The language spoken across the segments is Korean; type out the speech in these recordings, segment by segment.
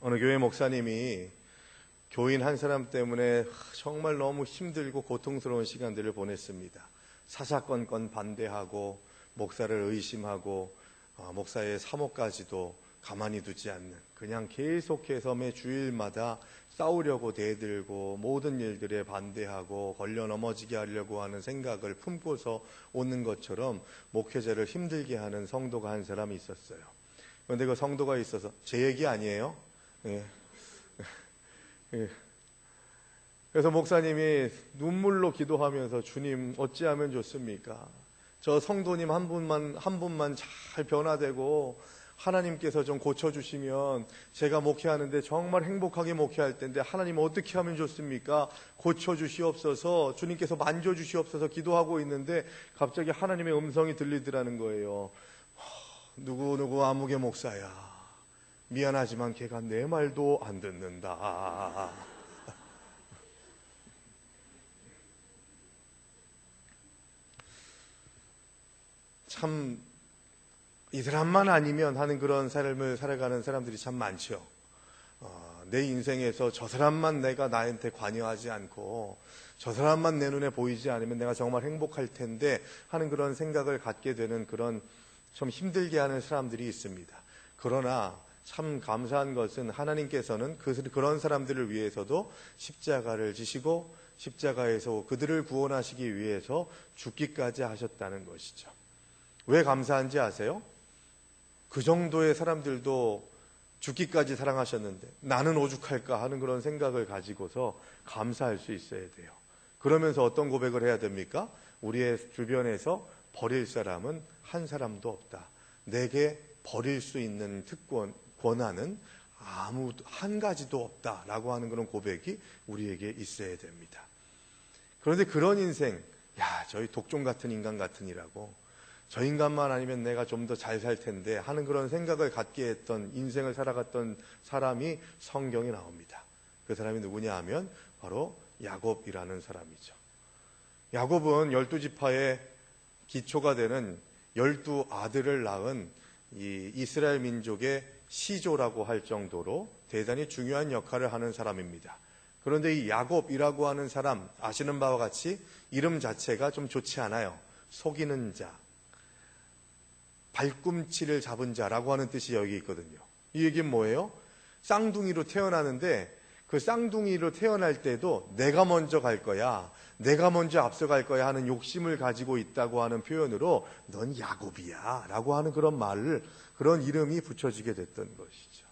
어느 교회 목사님이 교인 한 사람 때문에 정말 너무 힘들고 고통스러운 시간들을 보냈습니다. 사사건건 반대하고 목사를 의심하고 목사의 사모까지도 가만히 두지 않는, 그냥 계속해서 매 주일마다 싸우려고 대들고 모든 일들에 반대하고 걸려 넘어지게 하려고 하는 생각을 품고서 오는 것처럼 목회자를 힘들게 하는 성도가 한 사람이 있었어요. 그런데 그 성도가 있어서, 제 얘기 아니에요. 예. 예. 그래서 목사님이 눈물로 기도하면서, 주님 어찌하면 좋습니까? 저 성도님 한 분만 잘 변화되고 하나님께서 좀 고쳐주시면 제가 목회하는데 정말 행복하게 목회할 텐데, 하나님 어떻게 하면 좋습니까? 고쳐주시옵소서, 주님께서 만져주시옵소서 기도하고 있는데 갑자기 하나님의 음성이 들리더라는 거예요. 누구 아무개 목사야, 미안하지만 걔가 내 말도 안 듣는다. 참 이 사람만 아니면 하는 그런 삶을 살아가는 사람들이 참 많죠. 내 인생에서 저 사람만 내가 나한테 관여하지 않고 저 사람만 내 눈에 보이지 않으면 내가 정말 행복할 텐데 하는 그런 생각을 갖게 되는, 그런 좀 힘들게 하는 사람들이 있습니다. 그러나 참 감사한 것은 하나님께서는 그런 사람들을 위해서도 십자가를 지시고 십자가에서 그들을 구원하시기 위해서 죽기까지 하셨다는 것이죠. 왜 감사한지 아세요? 그 정도의 사람들도 죽기까지 사랑하셨는데 나는 오죽할까 하는 그런 생각을 가지고서 감사할 수 있어야 돼요. 그러면서 어떤 고백을 해야 됩니까? 우리의 주변에서 버릴 사람은 한 사람도 없다. 내게 버릴 수 있는 권한은 한 가지도 없다라고 하는 그런 고백이 우리에게 있어야 됩니다. 그런데 그런 인생, 저희 독종 같은 인간 같으니라고, 저 인간만 아니면 내가 좀 더 잘 살 텐데 하는 그런 생각을 갖게 했던, 인생을 살아갔던 사람이 성경에 나옵니다. 그 사람이 누구냐 하면 바로 야곱이라는 사람이죠. 야곱은 12지파의 기초가 되는 12아들을 낳은 이 이스라엘 민족의 시조라고 할 정도로 대단히 중요한 역할을 하는 사람입니다. 그런데 이 야곱이라고 하는 사람, 아시는 바와 같이 이름 자체가 좀 좋지 않아요. 속이는 자, 발꿈치를 잡은 자라고 하는 뜻이 여기 있거든요. 이 얘기는 뭐예요? 쌍둥이로 태어나는데 그 쌍둥이로 태어날 때도 내가 먼저 갈 거야, 내가 먼저 앞서갈 거야 하는 욕심을 가지고 있다고 하는 표현으로 넌 야곱이야 라고 하는 그런 말을, 그런 이름이 붙여지게 됐던 것이죠.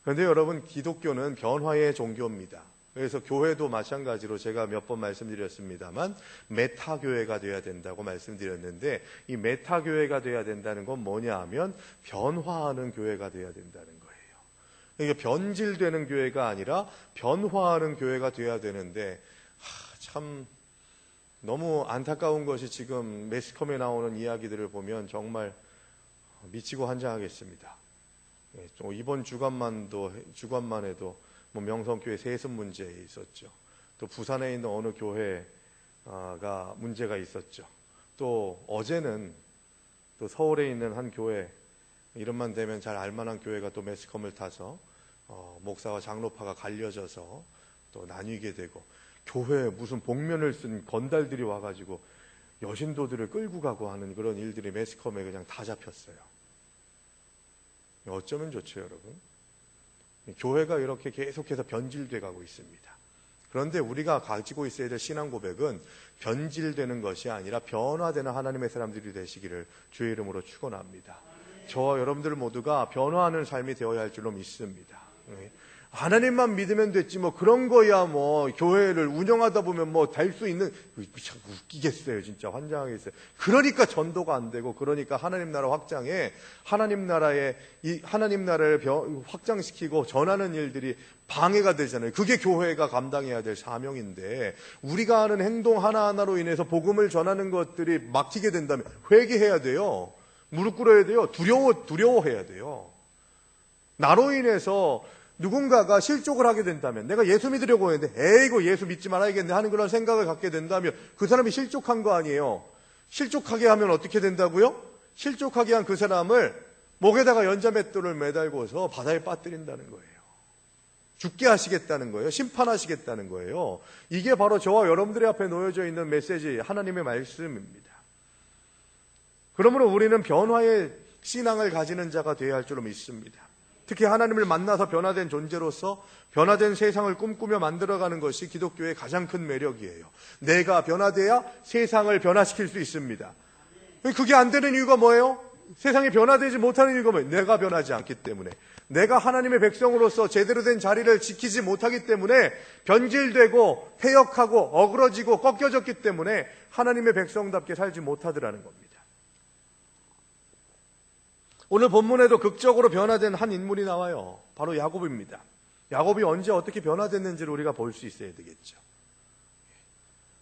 그런데 여러분, 기독교는 변화의 종교입니다. 그래서 교회도 마찬가지로 제가 몇 번 말씀드렸습니다만 메타교회가 돼야 된다고 말씀드렸는데, 이 메타교회가 돼야 된다는 건 뭐냐 하면 변화하는 교회가 돼야 된다는 거예요. 이게 변질되는 교회가 아니라 변화하는 교회가 돼야 되는데, 참 너무 안타까운 것이 지금 매스컴에 나오는 이야기들을 보면 정말 미치고 환장하겠습니다. 이번 주간만 해도 명성교회 세습 문제 있었죠. 또 부산에 있는 어느 교회가 문제가 있었죠. 또 어제는 또 서울에 있는 한 교회, 이름만 되면 잘 알만한 교회가 또 매스컴을 타서 목사와 장로파가 갈려져서 또 나뉘게 되고, 교회에 무슨 복면을 쓴 건달들이 와가지고 여신도들을 끌고 가고 하는 그런 일들이 매스컴에 그냥 다 잡혔어요. 어쩌면 좋죠, 여러분? 교회가 이렇게 계속해서 변질돼 가고 있습니다. 그런데 우리가 가지고 있어야 될 신앙 고백은 변질되는 것이 아니라 변화되는 하나님의 사람들이 되시기를 주의 이름으로 축원합니다. 저와 여러분들 모두가 변화하는 삶이 되어야 할 줄로 믿습니다. 하나님만 믿으면 됐지 그런 거야 교회를 운영하다 보면 될 수 있는, 참 웃기겠어요. 진짜 환장하겠어요. 그러니까 전도가 안 되고, 그러니까 하나님 나라 확장에 하나님 나라를 확장시키고 전하는 일들이 방해가 되잖아요. 그게 교회가 감당해야 될 사명인데, 우리가 하는 행동 하나하나로 인해서 복음을 전하는 것들이 막히게 된다면 회개해야 돼요. 무릎 꿇어야 돼요. 두려워해야 돼요. 나로 인해서 누군가가 실족을 하게 된다면, 내가 예수 믿으려고 했는데 에이고 예수 믿지 말아야겠네 하는 그런 생각을 갖게 된다면 그 사람이 실족한 거 아니에요. 실족하게 하면 어떻게 된다고요? 실족하게 한 그 사람을 목에다가 연자맷돌을 매달고서 바다에 빠뜨린다는 거예요. 죽게 하시겠다는 거예요. 심판하시겠다는 거예요. 이게 바로 저와 여러분들의 앞에 놓여져 있는 메시지, 하나님의 말씀입니다. 그러므로 우리는 변화의 신앙을 가지는 자가 되어야 할 줄로 믿습니다. 특히 하나님을 만나서 변화된 존재로서 변화된 세상을 꿈꾸며 만들어가는 것이 기독교의 가장 큰 매력이에요. 내가 변화돼야 세상을 변화시킬 수 있습니다. 그게 안 되는 이유가 뭐예요? 세상이 변화되지 못하는 이유가 뭐예요? 내가 변하지 않기 때문에. 내가 하나님의 백성으로서 제대로 된 자리를 지키지 못하기 때문에 변질되고 패역하고 어그러지고 꺾여졌기 때문에 하나님의 백성답게 살지 못하더라는 겁니다. 오늘 본문에도 극적으로 변화된 한 인물이 나와요. 바로 야곱입니다. 야곱이 언제 어떻게 변화됐는지를 우리가 볼 수 있어야 되겠죠.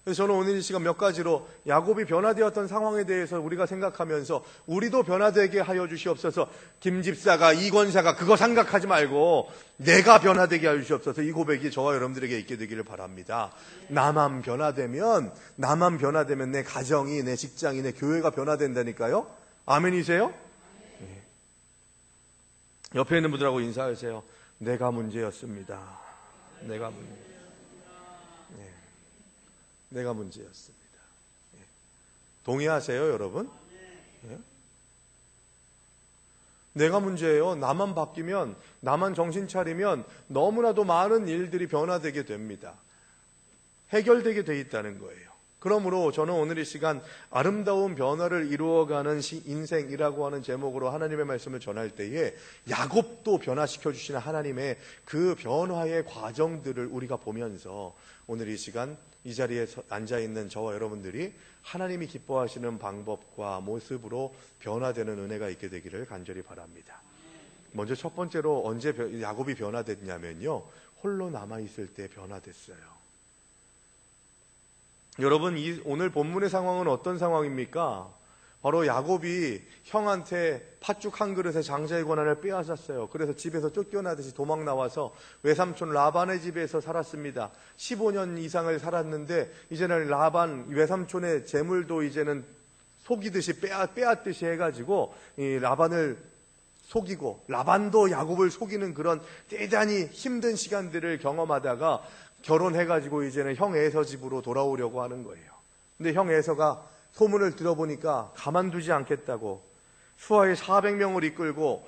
그래서 저는 오늘 이 시간 몇 가지로 야곱이 변화되었던 상황에 대해서 우리가 생각하면서 우리도 변화되게 하여 주시옵소서. 김 집사가, 이 권사가 그거 생각하지 말고 내가 변화되게 하여 주시옵소서. 이 고백이 저와 여러분들에게 있게 되기를 바랍니다. 나만 변화되면 내 가정이, 내 직장이, 내 교회가 변화된다니까요. 아멘이세요? 네. 옆에 있는 분들하고 인사하세요. 내가 문제였습니다. 내가 문제였습니다. 동의하세요, 여러분? 내가 문제예요. 나만 바뀌면, 나만 정신 차리면 너무나도 많은 일들이 변화되게 됩니다. 해결되게 돼 있다는 거예요. 그러므로 저는 오늘 이 시간 아름다운 변화를 이루어가는 인생이라고 하는 제목으로 하나님의 말씀을 전할 때에 야곱도 변화시켜 주시는 하나님의 그 변화의 과정들을 우리가 보면서 오늘 이 시간 이 자리에 앉아있는 저와 여러분들이 하나님이 기뻐하시는 방법과 모습으로 변화되는 은혜가 있게 되기를 간절히 바랍니다. 먼저 첫 번째로 언제 야곱이 변화됐냐면요, 홀로 남아있을 때 변화됐어요. 여러분, 오늘 본문의 상황은 어떤 상황입니까? 바로 야곱이 형한테 팥죽 한 그릇에 장자의 권한을 빼앗았어요. 그래서 집에서 쫓겨나듯이 도망 나와서 외삼촌 라반의 집에서 살았습니다. 15년 이상을 살았는데 이제는 라반 외삼촌의 재물도 이제는 속이듯이 빼앗듯이 해가지고 이 라반을 속이고 라반도 야곱을 속이는 그런 대단히 힘든 시간들을 경험하다가 결혼해가지고 이제는 형 에서 집으로 돌아오려고 하는 거예요. 근데 형 에서가 소문을 들어보니까 가만두지 않겠다고 수하에 400명을 이끌고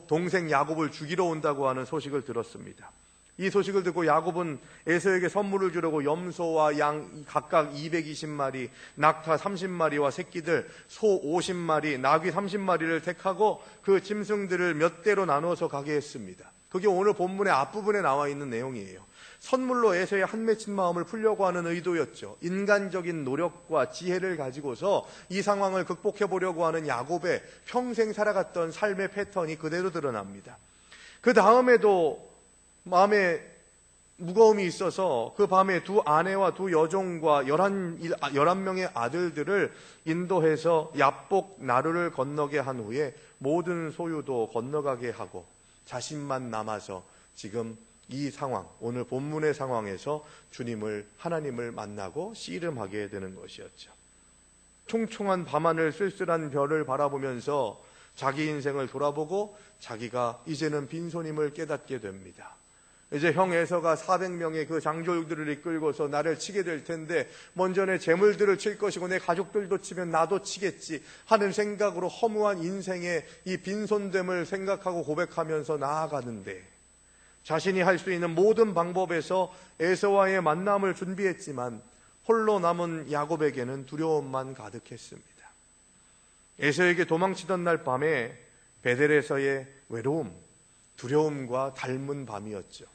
동생 야곱을 죽이러 온다고 하는 소식을 들었습니다. 이 소식을 듣고 야곱은 에서에게 선물을 주려고 염소와 양 각각 220마리, 낙타 30마리와 새끼들, 소 50마리, 나귀 30마리를 택하고 그 짐승들을 몇 대로 나누어서 가게 했습니다. 그게 오늘 본문의 앞부분에 나와 있는 내용이에요. 선물로 에서의 한 맺힌 마음을 풀려고 하는 의도였죠. 인간적인 노력과 지혜를 가지고서 이 상황을 극복해 보려고 하는 야곱의 평생 살아갔던 삶의 패턴이 그대로 드러납니다. 그 다음에도 마음에 무거움이 있어서 그 밤에 두 아내와 두 여종과 11명의 아들들을 인도해서 야복 나루를 건너게 한 후에 모든 소유도 건너가게 하고 자신만 남아서 지금 이 상황, 오늘 본문의 상황에서 하나님을 만나고 씨름하게 되는 것이었죠. 총총한 밤하늘 쓸쓸한 별을 바라보면서 자기 인생을 돌아보고 자기가 이제는 빈손임을 깨닫게 됩니다. 이제 형 에서가 400명의 그 장졸들을 이끌고서 나를 치게 될 텐데 먼저 내 재물들을 칠 것이고 내 가족들도 치면 나도 치겠지 하는 생각으로 허무한 인생의 이 빈손됨을 생각하고 고백하면서 나아가는데 자신이 할 수 있는 모든 방법에서 에서와의 만남을 준비했지만 홀로 남은 야곱에게는 두려움만 가득했습니다. 에서에게 도망치던 날 밤에 베델에서의 외로움, 두려움과 닮은 밤이었죠.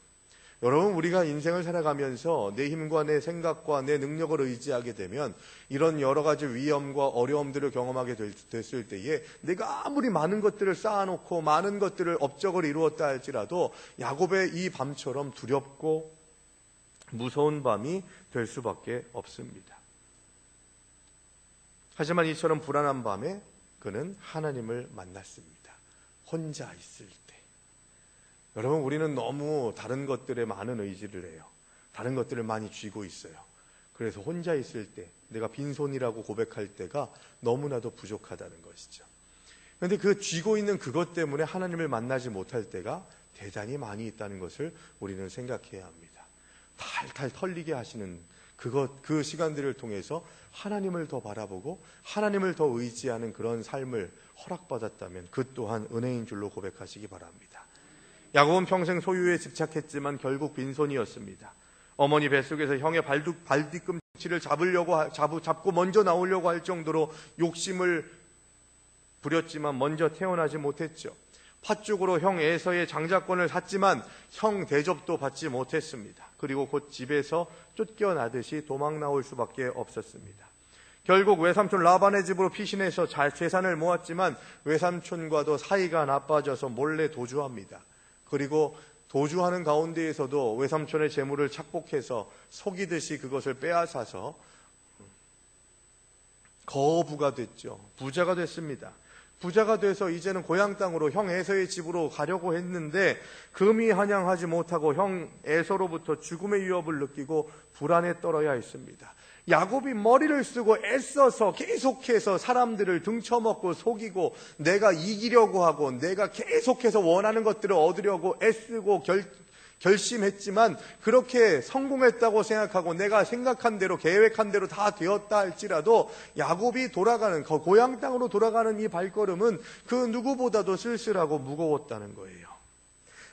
여러분, 우리가 인생을 살아가면서 내 힘과 내 생각과 내 능력을 의지하게 되면 이런 여러 가지 위험과 어려움들을 경험하게 됐을 때에 내가 아무리 많은 것들을 쌓아놓고 많은 것들을 업적을 이루었다 할지라도 야곱의 이 밤처럼 두렵고 무서운 밤이 될 수밖에 없습니다. 하지만 이처럼 불안한 밤에 그는 하나님을 만났습니다. 혼자 있을 때. 여러분, 우리는 너무 다른 것들에 많은 의지를 해요. 다른 것들을 많이 쥐고 있어요. 그래서 혼자 있을 때 내가 빈손이라고 고백할 때가 너무나도 부족하다는 것이죠. 그런데 그 쥐고 있는 그것 때문에 하나님을 만나지 못할 때가 대단히 많이 있다는 것을 우리는 생각해야 합니다. 탈탈 털리게 하시는 그 시간들을 통해서 하나님을 더 바라보고 하나님을 더 의지하는 그런 삶을 허락받았다면 그 또한 은혜인 줄로 고백하시기 바랍니다. 야곱은 평생 소유에 집착했지만 결국 빈손이었습니다. 어머니 뱃속에서 형의 발뒤꿈치를 잡고 먼저 나오려고 할 정도로 욕심을 부렸지만 먼저 태어나지 못했죠. 팥죽으로 형 에서의 장자권을 샀지만 형 대접도 받지 못했습니다. 그리고 곧 집에서 쫓겨나듯이 도망 나올 수밖에 없었습니다. 결국 외삼촌 라반의 집으로 피신해서 재산을 모았지만 외삼촌과도 사이가 나빠져서 몰래 도주합니다. 그리고 도주하는 가운데에서도 외삼촌의 재물을 착복해서 속이듯이 그것을 빼앗아서 거부가 됐죠. 부자가 됐습니다. 부자가 돼서 이제는 고향 땅으로 형 에서의 집으로 가려고 했는데 금이 한양하지 못하고 형 에서로부터 죽음의 위협을 느끼고 불안에 떨어야 했습니다. 야곱이 머리를 쓰고 애써서 계속해서 사람들을 등쳐먹고 속이고 내가 이기려고 하고 내가 계속해서 원하는 것들을 얻으려고 애쓰고 결심했지만 그렇게 성공했다고 생각하고 내가 생각한 대로 계획한 대로 다 되었다 할지라도 야곱이 돌아가는 고향 땅으로 돌아가는 이 발걸음은 그 누구보다도 쓸쓸하고 무거웠다는 거예요.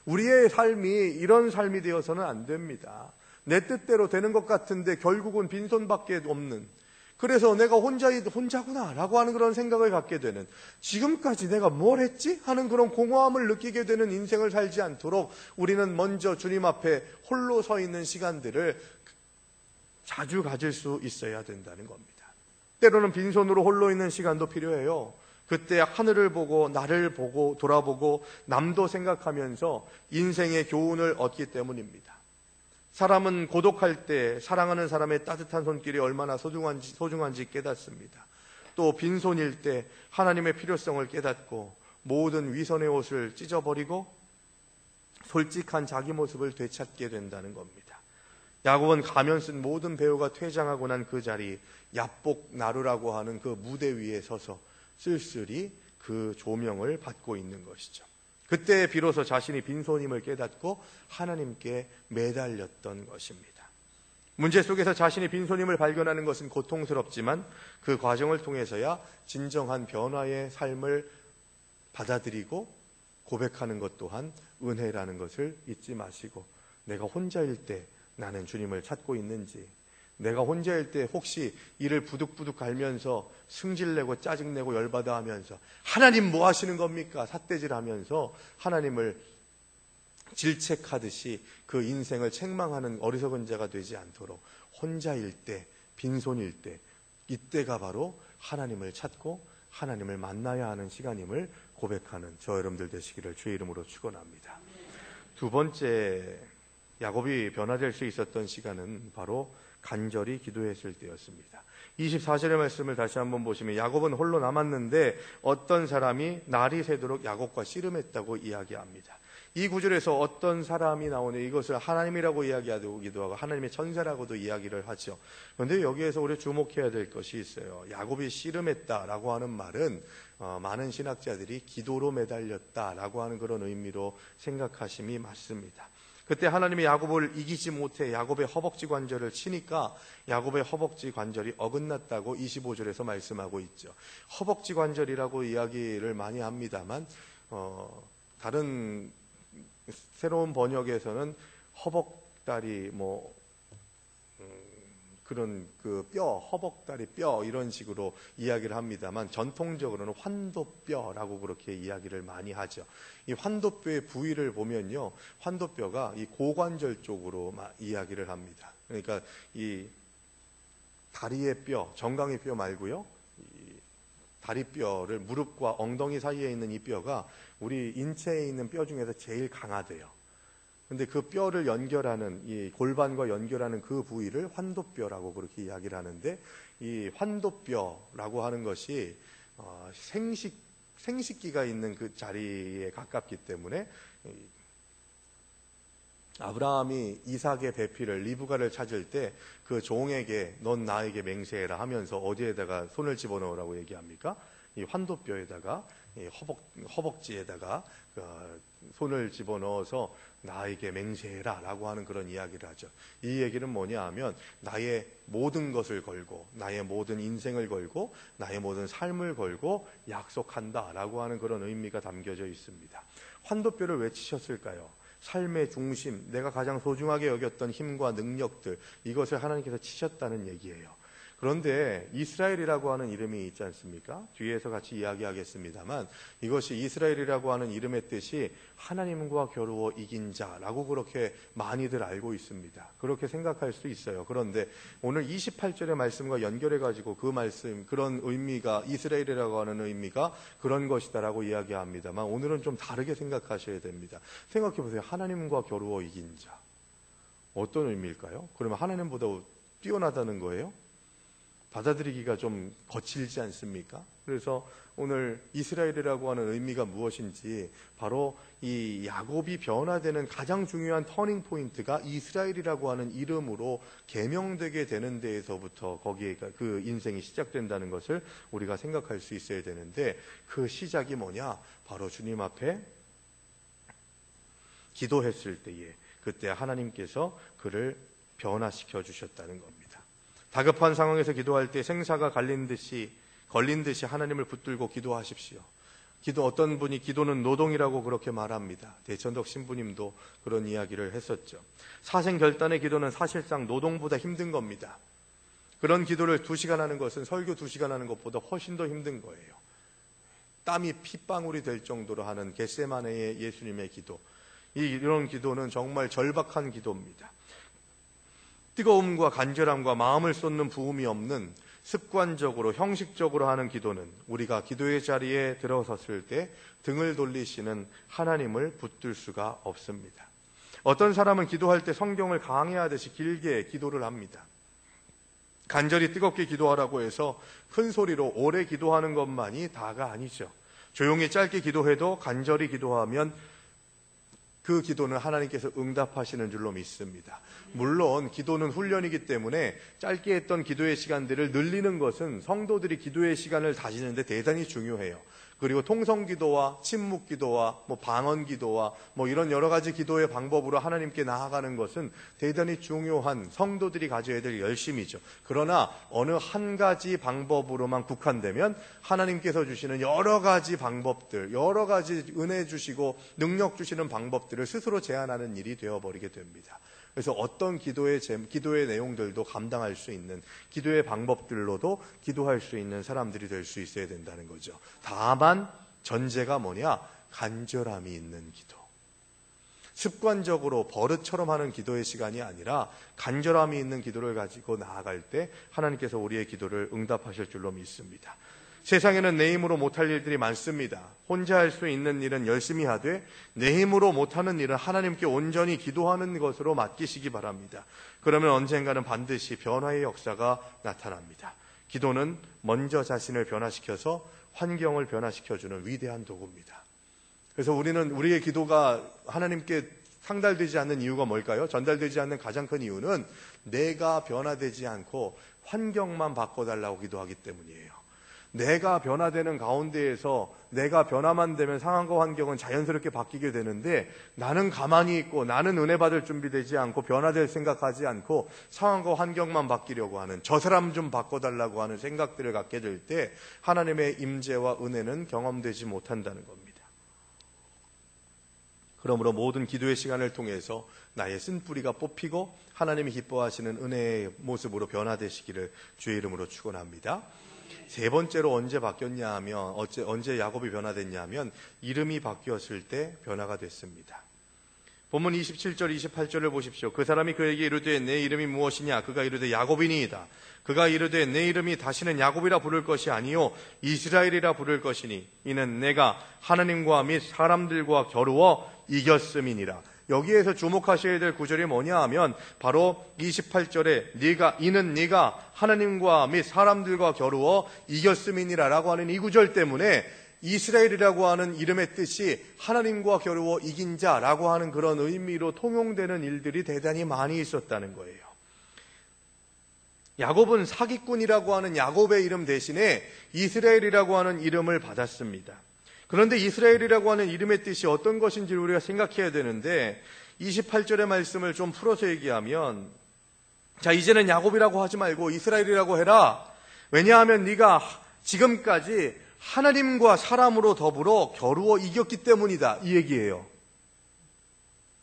우리의 삶이 이런 삶이 되어서는 안 됩니다. 내 뜻대로 되는 것 같은데 결국은 빈손밖에 없는, 그래서 내가 혼자구나 라고 하는 그런 생각을 갖게 되는, 지금까지 내가 뭘 했지? 하는 그런 공허함을 느끼게 되는 인생을 살지 않도록 우리는 먼저 주님 앞에 홀로 서 있는 시간들을 자주 가질 수 있어야 된다는 겁니다. 때로는 빈손으로 홀로 있는 시간도 필요해요. 그때 하늘을 보고 나를 보고 돌아보고 남도 생각하면서 인생의 교훈을 얻기 때문입니다. 사람은 고독할 때 사랑하는 사람의 따뜻한 손길이 얼마나 소중한지 깨닫습니다. 또 빈손일 때 하나님의 필요성을 깨닫고 모든 위선의 옷을 찢어버리고 솔직한 자기 모습을 되찾게 된다는 겁니다. 야곱은 가면 쓴 모든 배우가 퇴장하고 난 그 자리, 야복 나루라고 하는 그 무대 위에 서서 쓸쓸히 그 조명을 받고 있는 것이죠. 그때 비로소 자신이 빈손임을 깨닫고 하나님께 매달렸던 것입니다. 문제 속에서 자신이 빈손임을 발견하는 것은 고통스럽지만 그 과정을 통해서야 진정한 변화의 삶을 받아들이고 고백하는 것 또한 은혜라는 것을 잊지 마시고, 내가 혼자일 때 나는 주님을 찾고 있는지, 내가 혼자일 때 혹시 이를 부득부득 갈면서 승질내고 짜증내고 열받아 하면서 하나님 뭐 하시는 겁니까? 삿대질하면서 하나님을 질책하듯이 그 인생을 책망하는 어리석은 자가 되지 않도록 혼자일 때, 빈손일 때, 이때가 바로 하나님을 찾고 하나님을 만나야 하는 시간임을 고백하는 저 여러분들 되시기를 주의 이름으로 축원합니다. 두 번째, 야곱이 변화될 수 있었던 시간은 바로 간절히 기도했을 때였습니다. 24절의 말씀을 다시 한번 보시면 야곱은 홀로 남았는데 어떤 사람이 날이 새도록 야곱과 씨름했다고 이야기합니다. 이 구절에서 어떤 사람이 나오는, 이것을 하나님이라고 이야기하기도 하고 하나님의 천사라고도 이야기를 하죠. 그런데 여기에서 우리 주목해야 될 것이 있어요. 야곱이 씨름했다라고 하는 말은 많은 신학자들이 기도로 매달렸다라고 하는 그런 의미로 생각하심이 맞습니다. 그때 하나님이 야곱을 이기지 못해 야곱의 허벅지 관절을 치니까 야곱의 허벅지 관절이 어긋났다고 25절에서 말씀하고 있죠. 허벅지 관절이라고 이야기를 많이 합니다만 다른 새로운 번역에서는 허벅다리 그런 그 뼈, 허벅다리 뼈 이런 식으로 이야기를 합니다만 전통적으로는 환도뼈라고 그렇게 이야기를 많이 하죠. 이 환도뼈의 부위를 보면요, 환도뼈가 이 고관절 쪽으로 이야기를 합니다. 그러니까 이 다리의 뼈, 정강이 뼈 말고요, 이 다리뼈를 무릎과 엉덩이 사이에 있는 이 뼈가 우리 인체에 있는 뼈 중에서 제일 강하대요. 근데 그 뼈를 연결하는, 이 골반과 연결하는 그 부위를 환도뼈라고 그렇게 이야기를 하는데, 이 환도뼈라고 하는 것이 생식기가 있는 그 자리에 가깝기 때문에 아브라함이 이삭의 배필을, 리브가를 찾을 때 그 종에게 넌 나에게 맹세해라 하면서 어디에다가 손을 집어넣으라고 얘기합니까? 이 환도뼈에다가 허벅지에다가 손을 집어넣어서 나에게 맹세해라 라고 하는 그런 이야기를 하죠. 이 얘기는 뭐냐 하면 나의 모든 것을 걸고 나의 모든 인생을 걸고 나의 모든 삶을 걸고 약속한다 라고 하는 그런 의미가 담겨져 있습니다. 환도뼈를 왜 치셨을까요? 삶의 중심, 내가 가장 소중하게 여겼던 힘과 능력들, 이것을 하나님께서 치셨다는 얘기예요. 그런데 이스라엘이라고 하는 이름이 있지 않습니까? 뒤에서 같이 이야기하겠습니다만 이것이 이스라엘이라고 하는 이름의 뜻이 하나님과 겨루어 이긴 자라고 그렇게 많이들 알고 있습니다. 그렇게 생각할 수 있어요. 그런데 오늘 28절의 말씀과 연결해가지고 그 말씀, 그런 의미가, 이스라엘이라고 하는 의미가 그런 것이다라고 이야기합니다만 오늘은 좀 다르게 생각하셔야 됩니다. 생각해 보세요. 하나님과 겨루어 이긴 자. 어떤 의미일까요? 그러면 하나님보다 뛰어나다는 거예요? 받아들이기가 좀 거칠지 않습니까? 그래서 오늘 이스라엘이라고 하는 의미가 무엇인지 바로 이 야곱이 변화되는 가장 중요한 터닝 포인트가 이스라엘이라고 하는 이름으로 계명되게 되는 데에서부터 거기에 그 인생이 시작된다는 것을 우리가 생각할 수 있어야 되는데 그 시작이 뭐냐? 바로 주님 앞에 기도했을 때에 그때 하나님께서 그를 변화시켜 주셨다는 겁니다. 다급한 상황에서 기도할 때 생사가 걸린 듯이 하나님을 붙들고 기도하십시오. 어떤 분이 기도는 노동이라고 그렇게 말합니다. 대천덕 신부님도 그런 이야기를 했었죠. 사생결단의 기도는 사실상 노동보다 힘든 겁니다. 그런 기도를 2시간 하는 것은 설교 2시간 하는 것보다 훨씬 더 힘든 거예요. 땀이 핏방울이 될 정도로 하는 겟세마네의 예수님의 기도. 이런 기도는 정말 절박한 기도입니다. 뜨거움과 간절함과 마음을 쏟는 부음이 없는 습관적으로 형식적으로 하는 기도는 우리가 기도의 자리에 들어섰을 때 등을 돌리시는 하나님을 붙들 수가 없습니다. 어떤 사람은 기도할 때 성경을 강의하듯이 길게 기도를 합니다. 간절히 뜨겁게 기도하라고 해서 큰 소리로 오래 기도하는 것만이 다가 아니죠. 조용히 짧게 기도해도 간절히 기도하면 그 기도는 하나님께서 응답하시는 줄로 믿습니다. 물론 기도는 훈련이기 때문에 짧게 했던 기도의 시간들을 늘리는 것은 성도들이 기도의 시간을 다지는데 대단히 중요해요. 그리고 통성기도와 침묵기도와 방언기도와 이런 여러 가지 기도의 방법으로 하나님께 나아가는 것은 대단히 중요한 성도들이 가져야 될 열심이죠. 그러나 어느 한 가지 방법으로만 국한되면 하나님께서 주시는 여러 가지 방법들, 여러 가지 은혜 주시고 능력 주시는 방법들을 스스로 제한하는 일이 되어버리게 됩니다. 그래서 어떤 기도의 내용들도 감당할 수 있는 기도의 방법들로도 기도할 수 있는 사람들이 될 수 있어야 된다는 거죠. 다만 전제가 뭐냐? 간절함이 있는 기도. 습관적으로 버릇처럼 하는 기도의 시간이 아니라 간절함이 있는 기도를 가지고 나아갈 때 하나님께서 우리의 기도를 응답하실 줄로 믿습니다. 세상에는 내 힘으로 못할 일들이 많습니다. 혼자 할 수 있는 일은 열심히 하되 내 힘으로 못하는 일은 하나님께 온전히 기도하는 것으로 맡기시기 바랍니다. 그러면 언젠가는 반드시 변화의 역사가 나타납니다. 기도는 먼저 자신을 변화시켜서 환경을 변화시켜주는 위대한 도구입니다. 그래서 우리의 기도가 하나님께 상달되지 않는 이유가 뭘까요? 전달되지 않는 가장 큰 이유는 내가 변화되지 않고 환경만 바꿔달라고 기도하기 때문이에요. 내가 변화되는 가운데에서 내가 변화만 되면 상황과 환경은 자연스럽게 바뀌게 되는데 나는 가만히 있고 나는 은혜 받을 준비되지 않고 변화될 생각하지 않고 상황과 환경만 바뀌려고 하는 저 사람 좀 바꿔달라고 하는 생각들을 갖게 될 때 하나님의 임재와 은혜는 경험되지 못한다는 겁니다. 그러므로 모든 기도의 시간을 통해서 나의 쓴뿌리가 뽑히고 하나님이 기뻐하시는 은혜의 모습으로 변화되시기를 주의 이름으로 축원합니다. 세 번째로 언제 바뀌었냐 하면 언제 야곱이 변화됐냐 하면 이름이 바뀌었을 때 변화가 됐습니다. 본문 27절 28절을 보십시오. 그 사람이 그에게 이르되 내 이름이 무엇이냐? 그가 이르되 야곱이니이다. 그가 이르되 내 이름이 다시는 야곱이라 부를 것이 아니요 이스라엘이라 부를 것이니 이는 내가 하나님과 및 사람들과 겨루어 이겼음이니라. 여기에서 주목하셔야 될 구절이 뭐냐 하면 바로 28절에 이는 네가 하나님과 및 사람들과 겨루어 이겼음이니라 라고 하는 이 구절 때문에 이스라엘이라고 하는 이름의 뜻이 하나님과 겨루어 이긴 자라고 하는 그런 의미로 통용되는 일들이 대단히 많이 있었다는 거예요. 야곱은 사기꾼이라고 하는 야곱의 이름 대신에 이스라엘이라고 하는 이름을 받았습니다. 그런데 이스라엘이라고 하는 이름의 뜻이 어떤 것인지 우리가 생각해야 되는데 28절의 말씀을 좀 풀어서 얘기하면, 자, 이제는 야곱이라고 하지 말고 이스라엘이라고 해라. 왜냐하면 네가 지금까지 하나님과 사람으로 더불어 겨루어 이겼기 때문이다, 이 얘기예요.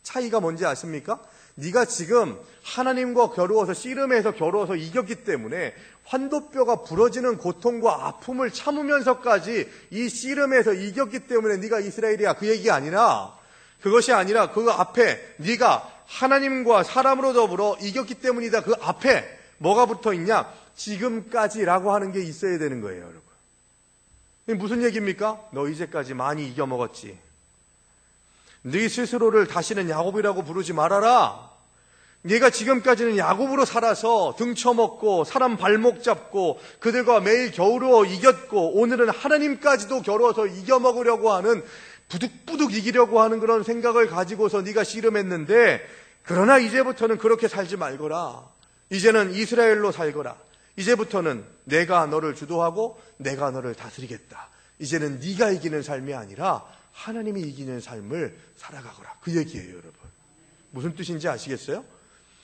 차이가 뭔지 아십니까? 네가 지금 하나님과 겨루어서, 씨름해서 겨루어서 이겼기 때문에 환도뼈가 부러지는 고통과 아픔을 참으면서까지 이 씨름에서 이겼기 때문에 네가 이스라엘이야, 그 얘기 아니라, 그것이 아니라 그 앞에 네가 하나님과 사람으로 더불어 이겼기 때문이다, 그 앞에 뭐가 붙어 있냐? 지금까지라고 하는 게 있어야 되는 거예요, 여러분. 이게 무슨 얘기입니까? 너 이제까지 많이 이겨먹었지. 네 스스로를 다시는 야곱이라고 부르지 말아라. 네가 지금까지는 야곱으로 살아서 등쳐먹고 사람 발목 잡고 그들과 매일 겨루어 이겼고, 오늘은 하나님까지도 겨루어서 이겨먹으려고 하는, 부득부득 이기려고 하는 그런 생각을 가지고서 네가 씨름했는데, 그러나 이제부터는 그렇게 살지 말거라. 이제는 이스라엘로 살거라. 이제부터는 내가 너를 주도하고 내가 너를 다스리겠다. 이제는 네가 이기는 삶이 아니라 하나님이 이기는 삶을 살아가거라, 그 얘기예요, 여러분. 무슨 뜻인지 아시겠어요?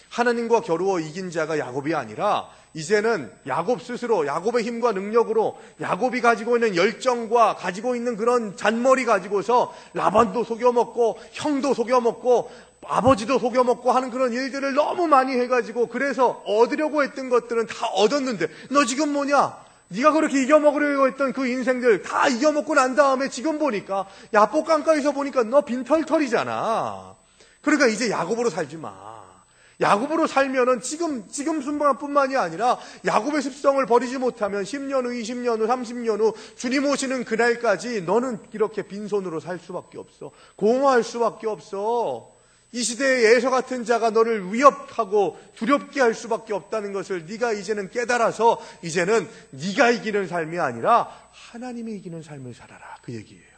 하나님과 겨루어 이긴 자가 야곱이 아니라 이제는 야곱 스스로, 야곱의 힘과 능력으로, 야곱이 가지고 있는 열정과 가지고 있는 그런 잔머리 가지고서 라반도 속여먹고 형도 속여먹고 아버지도 속여먹고 하는 그런 일들을 너무 많이 해가지고, 그래서 얻으려고 했던 것들은 다 얻었는데, 너 지금 뭐냐? 네가 그렇게 이겨먹으려고 했던 그 인생들 다 이겨먹고 난 다음에 지금 보니까, 야복강가에서 보니까 너 빈털털이잖아. 그러니까 이제 야곱으로 살지 마. 야곱으로 살면은 지금 순간뿐만이 아니라 야곱의 습성을 버리지 못하면 10년 후, 20년 후, 30년 후 주님 오시는 그날까지 너는 이렇게 빈손으로 살 수밖에 없어. 공허할 수밖에 없어. 이 시대의 예서 같은 자가 너를 위협하고 두렵게 할 수밖에 없다는 것을 네가 이제는 깨달아서, 이제는 네가 이기는 삶이 아니라 하나님이 이기는 삶을 살아라, 그 얘기예요.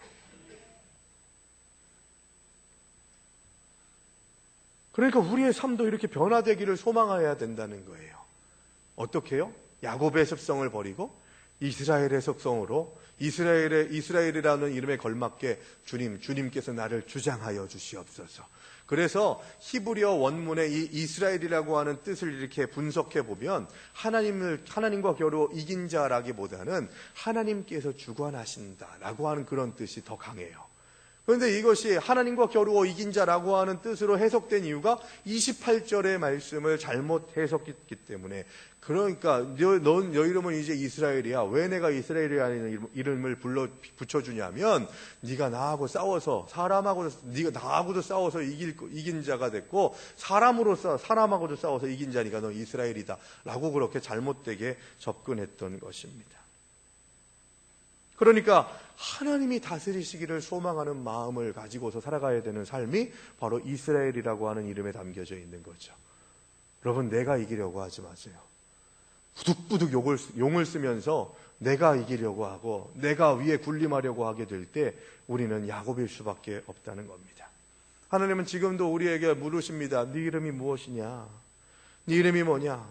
그러니까 우리의 삶도 이렇게 변화되기를 소망해야 된다는 거예요. 어떻게 해요? 야곱의 습성을 버리고 이스라엘의 습성으로, 이스라엘이라는 이름에 걸맞게 주님께서 나를 주장하여 주시옵소서. 그래서 히브리어 원문의 이 이스라엘이라고 하는 뜻을 이렇게 분석해 보면, 하나님과 겨루어 이긴 자라기보다는 하나님께서 주관하신다라고 하는 그런 뜻이 더 강해요. 그런데 이것이 하나님과 겨루어 이긴 자라고 하는 뜻으로 해석된 이유가 28절의 말씀을 잘못 해석했기 때문에, 그러니까 너 이름은 이제 이스라엘이야. 왜 내가 이스라엘이라는 이름을 붙여주냐면, 네가 나하고 싸워서, 네가 나하고도 싸워서 이긴 자가 됐고, 사람하고도 싸워서 이긴 자니까 너 이스라엘이다 라고 그렇게 잘못되게 접근했던 것입니다. 그러니까 하나님이 다스리시기를 소망하는 마음을 가지고서 살아가야 되는 삶이 바로 이스라엘이라고 하는 이름에 담겨져 있는 거죠. 여러분, 내가 이기려고 하지 마세요. 부득부득 용을 쓰면서 내가 이기려고 하고 내가 위에 군림하려고 하게 될 때 우리는 야곱일 수밖에 없다는 겁니다. 하나님은 지금도 우리에게 물으십니다. 네 이름이 무엇이냐? 네 이름이 뭐냐?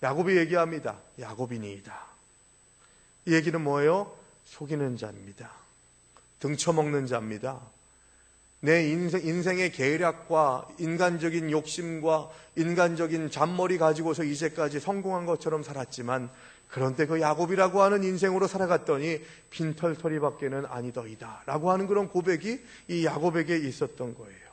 야곱이 얘기합니다. 야곱이니이다. 이 얘기는 뭐예요? 속이는 자입니다. 등쳐먹는 자입니다. 내 인생의 계략과 인간적인 욕심과 인간적인 잔머리 가지고서 이제까지 성공한 것처럼 살았지만, 그런데 그 야곱이라고 하는 인생으로 살아갔더니 빈털터리밖에는 아니더이다 라고 하는 그런 고백이 이 야곱에게 있었던 거예요.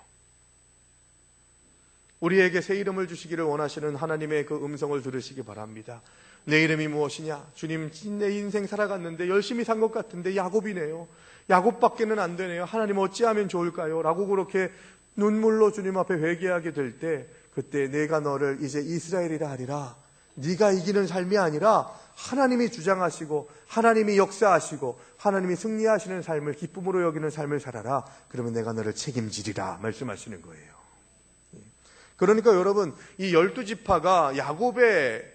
우리에게 새 이름을 주시기를 원하시는 하나님의 그 음성을 들으시기 바랍니다. 내 이름이 무엇이냐? 주님, 내 인생 살아갔는데 열심히 산 것 같은데 야곱이네요. 야곱밖에는 안 되네요. 하나님 어찌하면 좋을까요? 라고 그렇게 눈물로 주님 앞에 회개하게 될 때, 그때 내가 너를 이제 이스라엘이라 하리라. 네가 이기는 삶이 아니라 하나님이 주장하시고 하나님이 역사하시고 하나님이 승리하시는 삶을, 기쁨으로 여기는 삶을 살아라. 그러면 내가 너를 책임지리라 말씀하시는 거예요. 그러니까 여러분, 이 12지파가 야곱의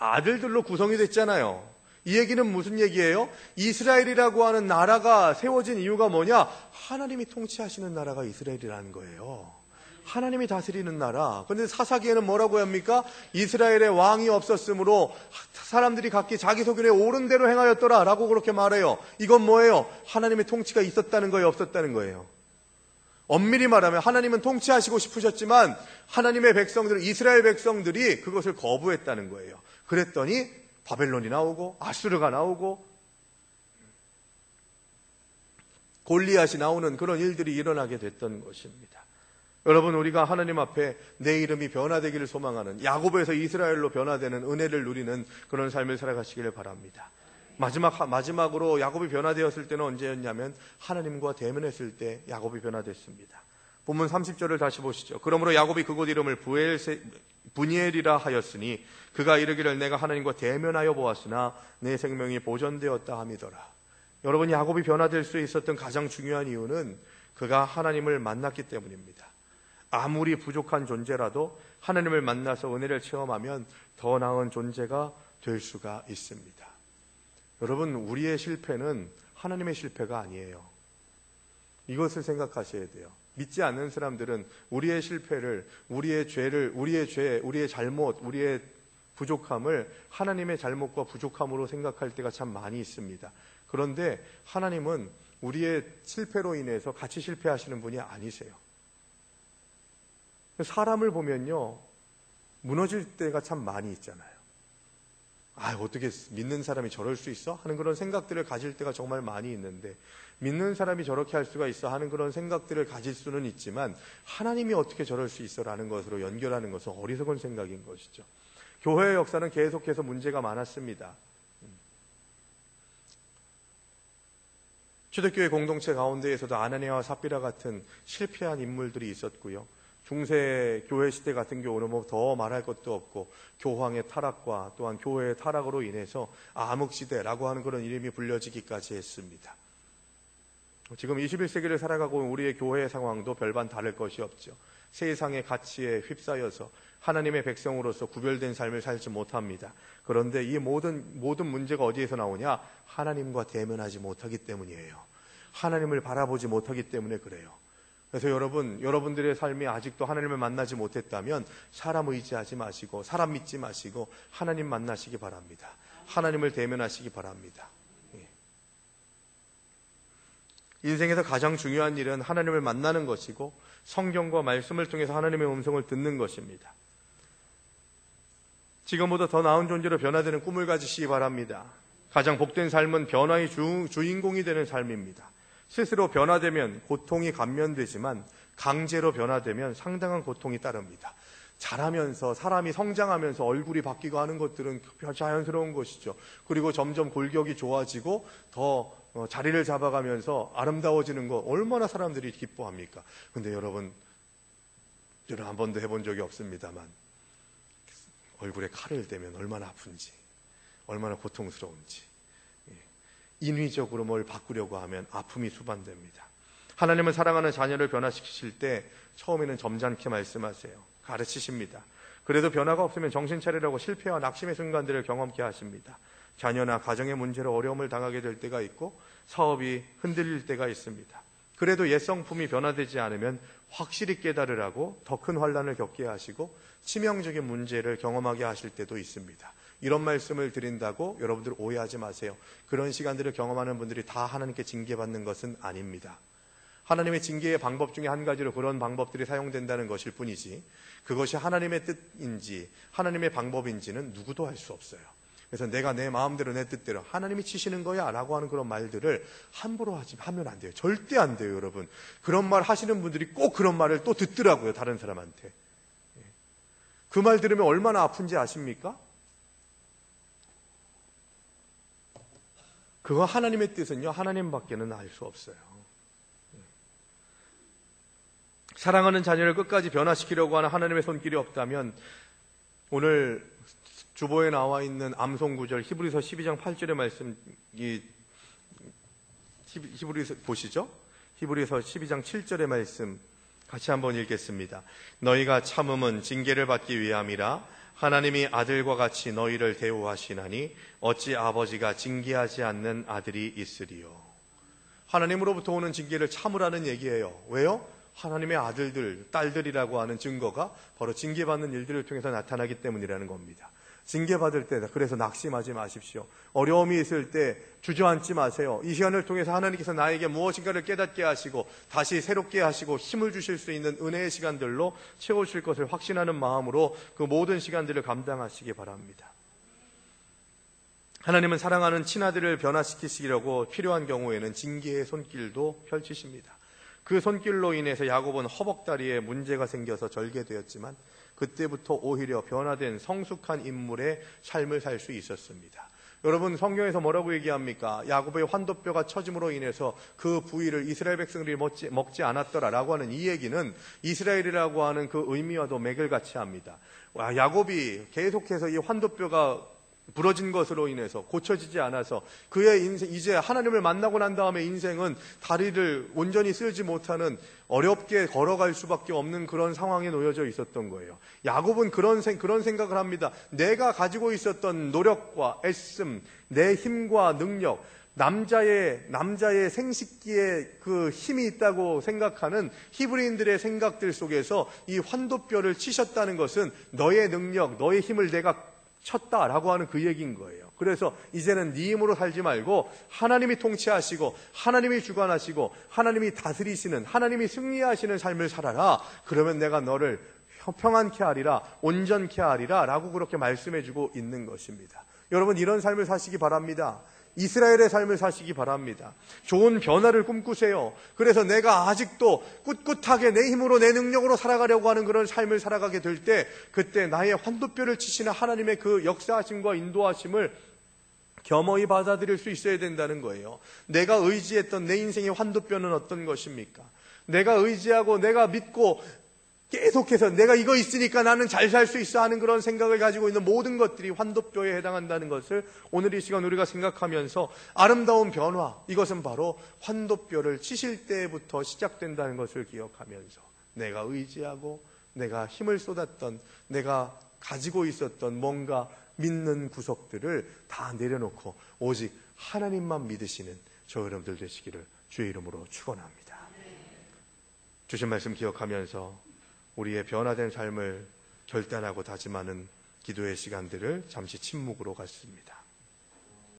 아들들로 구성이 됐잖아요. 이 얘기는 무슨 얘기예요? 이스라엘이라고 하는 나라가 세워진 이유가 뭐냐? 하나님이 통치하시는 나라가 이스라엘이라는 거예요. 하나님이 다스리는 나라. 그런데 사사기에는 뭐라고 합니까? 이스라엘의 왕이 없었으므로 사람들이 각기 자기 소견에 옳은 대로 행하였더라 라고 그렇게 말해요. 이건 뭐예요? 하나님의 통치가 있었다는 거예요, 없었다는 거예요? 엄밀히 말하면 하나님은 통치하시고 싶으셨지만 하나님의 백성들, 이스라엘 백성들이 그것을 거부했다는 거예요. 그랬더니 바벨론이 나오고 아수르가 나오고 골리앗이 나오는 그런 일들이 일어나게 됐던 것입니다. 여러분, 우리가 하나님 앞에 내 이름이 변화되기를 소망하는, 야곱에서 이스라엘로 변화되는 은혜를 누리는 그런 삶을 살아가시기를 바랍니다. 마지막으로 야곱이 변화되었을 때는 언제였냐면 하나님과 대면했을 때 야곱이 변화됐습니다. 본문 30절을 다시 보시죠. 그러므로 야곱이 그곳 이름을 분이엘이라 하였으니 그가 이르기를 내가 하나님과 대면하여 보았으나 내 생명이 보존되었다 함이더라. 여러분, 야곱이 변화될 수 있었던 가장 중요한 이유는 그가 하나님을 만났기 때문입니다. 아무리 부족한 존재라도 하나님을 만나서 은혜를 체험하면 더 나은 존재가 될 수가 있습니다. 여러분, 우리의 실패는 하나님의 실패가 아니에요. 이것을 생각하셔야 돼요. 믿지 않는 사람들은 우리의 실패를, 우리의 죄를, 우리의 죄, 우리의 잘못, 우리의 부족함을 하나님의 잘못과 부족함으로 생각할 때가 참 많이 있습니다. 그런데 하나님은 우리의 실패로 인해서 같이 실패하시는 분이 아니세요. 사람을 보면요, 무너질 때가 참 많이 있잖아요. 어떻게 믿는 사람이 저럴 수 있어? 하는 그런 생각들을 가질 때가 정말 많이 있는데, 믿는 사람이 저렇게 할 수가 있어 하는 그런 생각들을 가질 수는 있지만 하나님이 어떻게 저럴 수 있어 라는 것으로 연결하는 것은 어리석은 생각인 것이죠. 교회의 역사는 계속해서 문제가 많았습니다. 초대교회 공동체 가운데에서도 아나니아와 삽비라 같은 실패한 인물들이 있었고요. 중세 교회 시대 같은 경우는 더 말할 것도 없고 교황의 타락과 또한 교회의 타락으로 인해서 암흑시대라고 하는 그런 이름이 불려지기까지 했습니다. 지금 21세기를 살아가고 우리의 교회의 상황도 별반 다를 것이 없죠. 세상의 가치에 휩싸여서 하나님의 백성으로서 구별된 삶을 살지 못합니다. 그런데 이 모든 문제가 어디에서 나오냐? 하나님과 대면하지 못하기 때문이에요. 하나님을 바라보지 못하기 때문에 그래요. 그래서 여러분들의 삶이 아직도 하나님을 만나지 못했다면 사람 의지하지 마시고 사람 믿지 마시고 하나님 만나시기 바랍니다. 하나님을 대면하시기 바랍니다. 인생에서 가장 중요한 일은 하나님을 만나는 것이고 성경과 말씀을 통해서 하나님의 음성을 듣는 것입니다. 지금보다 더 나은 존재로 변화되는 꿈을 가지시기 바랍니다. 가장 복된 삶은 변화의 주인공이 되는 삶입니다. 스스로 변화되면 고통이 감면되지만 강제로 변화되면 상당한 고통이 따릅니다. 자라면서 사람이 성장하면서 얼굴이 바뀌고 하는 것들은 자연스러운 것이죠. 그리고 점점 골격이 좋아지고 더 자리를 잡아가면서 아름다워지는 거 얼마나 사람들이 기뻐합니까? 근데 여러분, 저는 한 번도 해본 적이 없습니다만 얼굴에 칼을 대면 얼마나 아픈지, 얼마나 고통스러운지, 인위적으로 뭘 바꾸려고 하면 아픔이 수반됩니다. 하나님은 사랑하는 자녀를 변화시키실 때 처음에는 점잖게 말씀하세요. 가르치십니다. 그래도 변화가 없으면 정신 차리라고 실패와 낙심의 순간들을 경험케 하십니다. 자녀나 가정의 문제로 어려움을 당하게 될 때가 있고 사업이 흔들릴 때가 있습니다. 그래도 옛 성품이 변화되지 않으면 확실히 깨달으라고 더 큰 환난을 겪게 하시고 치명적인 문제를 경험하게 하실 때도 있습니다. 이런 말씀을 드린다고 여러분들 오해하지 마세요. 그런 시간들을 경험하는 분들이 다 하나님께 징계받는 것은 아닙니다. 하나님의 징계의 방법 중에 한 가지로 그런 방법들이 사용된다는 것일 뿐이지 그것이 하나님의 뜻인지 하나님의 방법인지는 누구도 알 수 없어요. 그래서 내가 내 마음대로 내 뜻대로 하나님이 치시는 거야 라고 하는 그런 말들을 함부로 하면 안 돼요. 절대 안 돼요, 여러분. 그런 말 하시는 분들이 꼭 그런 말을 또 듣더라고요, 다른 사람한테. 그 말 들으면 얼마나 아픈지 아십니까? 그거 하나님의 뜻은요, 하나님밖에는 알 수 없어요. 사랑하는 자녀를 끝까지 변화시키려고 하는 하나님의 손길이 없다면 오늘 주보에 나와 있는 암송구절 히브리서 12장 8절의 말씀, 히브리서 보시죠. 히브리서 12장 7절의 말씀 같이 한번 읽겠습니다. 너희가 참음은 징계를 받기 위함이라 하나님이 아들과 같이 너희를 대우하시나니 어찌 아버지가 징계하지 않는 아들이 있으리요. 하나님으로부터 오는 징계를 참으라는 얘기예요. 왜요? 하나님의 아들들, 딸들이라고 하는 증거가 바로 징계받는 일들을 통해서 나타나기 때문이라는 겁니다. 징계받을 때 그래서 낙심하지 마십시오. 어려움이 있을 때 주저앉지 마세요. 이 시간을 통해서 하나님께서 나에게 무엇인가를 깨닫게 하시고 다시 새롭게 하시고 힘을 주실 수 있는 은혜의 시간들로 채우실 것을 확신하는 마음으로 그 모든 시간들을 감당하시기 바랍니다. 하나님은 사랑하는 친아들을 변화시키시려고 필요한 경우에는 징계의 손길도 펼치십니다. 그 손길로 인해서 야곱은 허벅다리에 문제가 생겨서 절개되었지만 그때부터 오히려 변화된 성숙한 인물의 삶을 살 수 있었습니다. 여러분, 성경에서 뭐라고 얘기합니까? 야곱의 환도뼈가 처짐으로 인해서 그 부위를 이스라엘 백성들이 먹지 않았더라라고 하는 이 얘기는 이스라엘이라고 하는 그 의미와도 맥을 같이 합니다. 야곱이 계속해서 이 환도뼈가 부러진 것으로 인해서 고쳐지지 않아서 그의 인생, 이제 하나님을 만나고 난 다음에 인생은 다리를 온전히 쓸지 못하는 어렵게 걸어갈 수밖에 없는 그런 상황에 놓여져 있었던 거예요. 야곱은 그런 생각을 합니다. 내가 가지고 있었던 노력과 애씀, 내 힘과 능력, 남자의 생식기에 그 힘이 있다고 생각하는 히브리인들의 생각들 속에서 이 환도뼈를 치셨다는 것은 너의 능력, 너의 힘을 내가 쳤다라고 하는 그 얘기인 거예요. 그래서 이제는 네 힘으로 살지 말고 하나님이 통치하시고 하나님이 주관하시고 하나님이 다스리시는, 하나님이 승리하시는 삶을 살아라. 그러면 내가 너를 평안케 하리라, 온전케 하리라 라고 그렇게 말씀해주고 있는 것입니다. 여러분, 이런 삶을 사시기 바랍니다. 이스라엘의 삶을 사시기 바랍니다. 좋은 변화를 꿈꾸세요. 그래서 내가 아직도 꿋꿋하게 내 힘으로 내 능력으로 살아가려고 하는 그런 삶을 살아가게 될 때 그때 나의 환도뼈를 치시는 하나님의 그 역사하심과 인도하심을 겸허히 받아들일 수 있어야 된다는 거예요. 내가 의지했던 내 인생의 환도뼈는 어떤 것입니까? 내가 의지하고 내가 믿고 계속해서 내가 이거 있으니까 나는 잘 살 수 있어 하는 그런 생각을 가지고 있는 모든 것들이 환도뼈에 해당한다는 것을 오늘 이 시간 우리가 생각하면서 아름다운 변화, 이것은 바로 환도뼈를 치실 때부터 시작된다는 것을 기억하면서 내가 의지하고 내가 힘을 쏟았던, 내가 가지고 있었던 뭔가 믿는 구석들을 다 내려놓고 오직 하나님만 믿으시는 저 여러분들 되시기를 주의 이름으로 축원합니다. 주신 말씀 기억하면서 우리의 변화된 삶을 결단하고 다짐하는 기도의 시간들을 잠시 침묵으로 갖습니다.